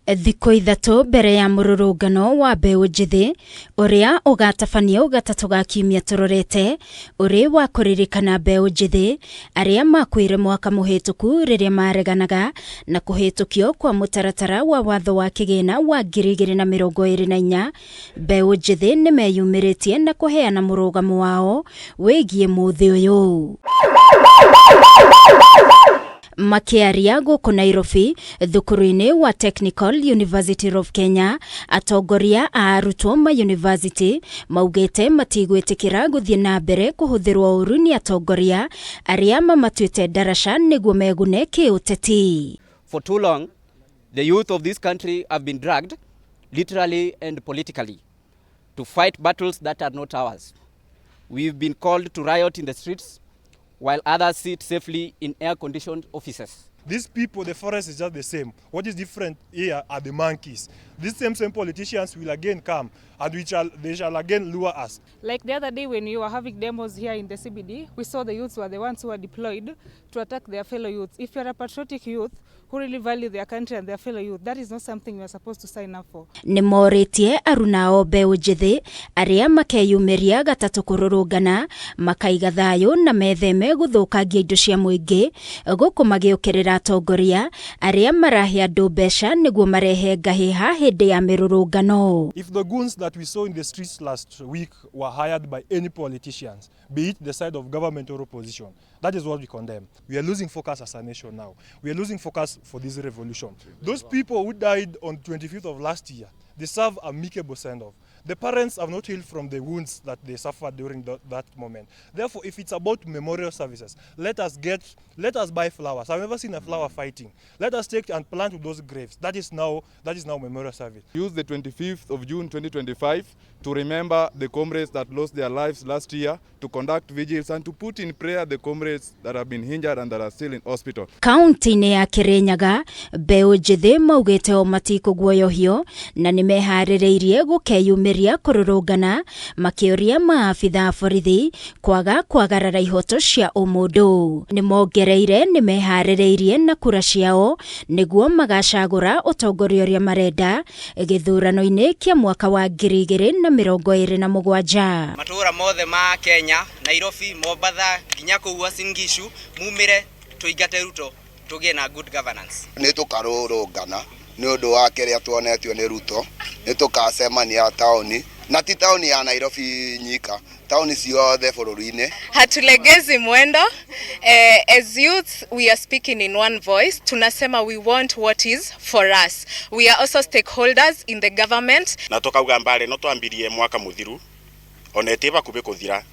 Thikũ ithatũ mbere ya mũrũrũngano wa mbeũ njĩthĩ ũrĩa ũgatabanio gatatu ga kiumia tũrorete ũrĩ wa kũririkana mbeũ njĩthĩ arĩa makuire mwaka mũhĩtũku rĩrĩa mareganaga na kũhĩtũkio kwa mũtaratara wa watho wa kĩgĩna wa 2024. Mbeũ njĩthĩ nĩ meyumĩrĩtie na kũheana mũrũgamo wao wĩgiĩ mũthĩ ũyũ. Makiaria gũkũ Nairobi thukuru-inĩ wa Technical University of Kenya, atongoria a ARUTWO ma university maugĩte matigwĩtĩkĩra gũthiĩ na mbere kũhũthĩrwo ũru nĩ atongoria arĩa mamatuĩte ndaraca nĩguo megune KIUTETI. For too long, the youth of this country have been dragged, literally and politically, to fight battles that are not ours. We've been called to riot in the streets, while others sit safely in air-conditioned offices. These people, the forest is just the same. What is different here are the monkeys. These same politicians will again come and they shall again lure us. Like the other day when you were having demos here in the CBD, we saw the youths were the ones who were deployed to attack their fellow youths. If you're a patriotic youth who really value their country and their fellow youth, that is not something we're supposed to sign up for. Nĩmorĩtie ARUNA o mbeũ njĩthĩ arĩa makeyumĩria gatatũ kũrũrũngana makaiga thayũ na metheme gũthũkangia indo cia mũingĩ gũkũ magĩũkĩrĩra atongoria arĩa marahe andũ mbeca nĩguo marehe ngahĩha hĩndĩ ya mĩrũrũngano. If the goons that we saw in the streets last week were hired by any politicians, be it the side of government or opposition, that is what we condemn. We are losing focus as a nation now. We are losing focus for this revolution. Those people who died on 25th of last year, they deserve a amicable send-off. The parents have not healed from the wounds that they suffered during that moment. Therefore, if it's about memorial services, let us buy flowers. I've never seen a flower fighting. Let us take and plant to those graves. That is now memorial service. Use the 25th of June 2025 to remember the comrades that lost their lives last year, to conduct vigils and to put in prayer the comrades that have been injured and that are still in hospital. Kaunti-INI ya KIRINYAGA, mbeũ njĩthĩ maugĩte o matikũguoyohio na nĩmeharĩrĩirie gũkeyumĩria kũrũrũngana makĩũria maabitha borithi kwaga kwagarara ihoto cia ũmũndũ. Nĩmongereire nĩmeharĩrĩirie na kura ciao nĩguo magacagũra ũtongoria ũrĩa marenda gĩthurano-inĩ kĩa mwaka wa 2027. Matũra mothe ma Kenya, Nairobi, Mombasa, nginya kũu Uasin Gishu, mumire tuingate Ruto tũgĩe na good governance. Nĩ tũkarũrũngana nĩ ũndũ wa kĩrĩa tuonetio nĩ Ruto, nĩ tũkacemania taũni na ti taũni ya Nairobi nyika, taũni ciothe bũrũri-inĩ. Hatulegezi mwendo. As youth we are speaking in one voice. Tunasema we want what is for us. We are also stakeholders in the government. Na tukauga mbare no twambirie mwaka muthiru onetiba kube kuthira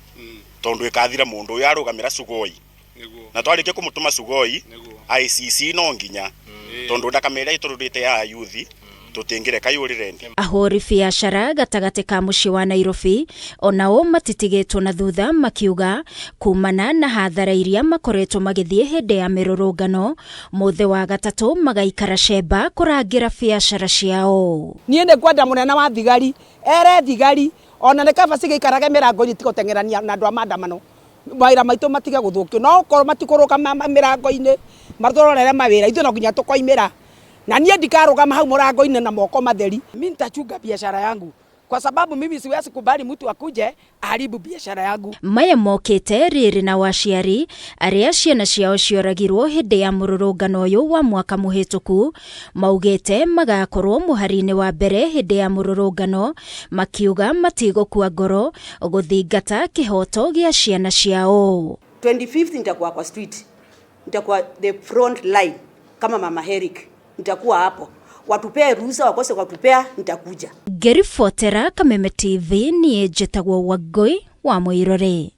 tondu ikathira mundu uyu arugamira Sugoi na twarike kumutuma Sugoi ICC no nginya tondu ndakamera itururite ya youth tutingire kayurirende. Ahori biacara gatagati ka muciĩ wa Nairobi onao matitigĩtwo na thutha makiuga kumana na hathara iria makoretwo magĩthiĩ hĩndĩ ya mĩrũrũngano mũthĩ wa gatatũ magaikara cemba kũrangira biacara ciao. Niĩ nĩ kwenda mũnene wa thigari ere thigari ona nĩ kaba cigĩikarage mĩrango-inĩ tigũteng'erania na andũ a maandamano mawĩra maitũ matige gũthũkio no korwo matikũrũgama mĩrango-inĩ matũrorere mawĩra ithuĩ no nginya tũkoimĩra. Na niye ndikarugama hau murango-inĩ na moko matheri. Mimi nitachunga biashara yangu kwa sababu mimi siwezi kubali mtu akuje aharibu biashara yangu. Maya mokĩte rĩrĩ na waciari arĩa ciana ciao cioragirwo hĩndĩ ya mũrũrũngano ũyũ wa mwaka mũhĩtũku maugĩte magakorwo mũhari-inĩ wa mbere hĩndĩ ya mũrũrũngano makiuga matigũkua ngoro gũthingata kĩhoto gĩa ciana ciao. 25th nitakuwa kwa street, nitakuwa the front line kama Mama Herrick. Nitakuwa hapo. Watupee ruhusa wakose watupea nitakuja. Ngĩribotera Kameme TV niĩ njĩtagwo Wangui wa Mũirore.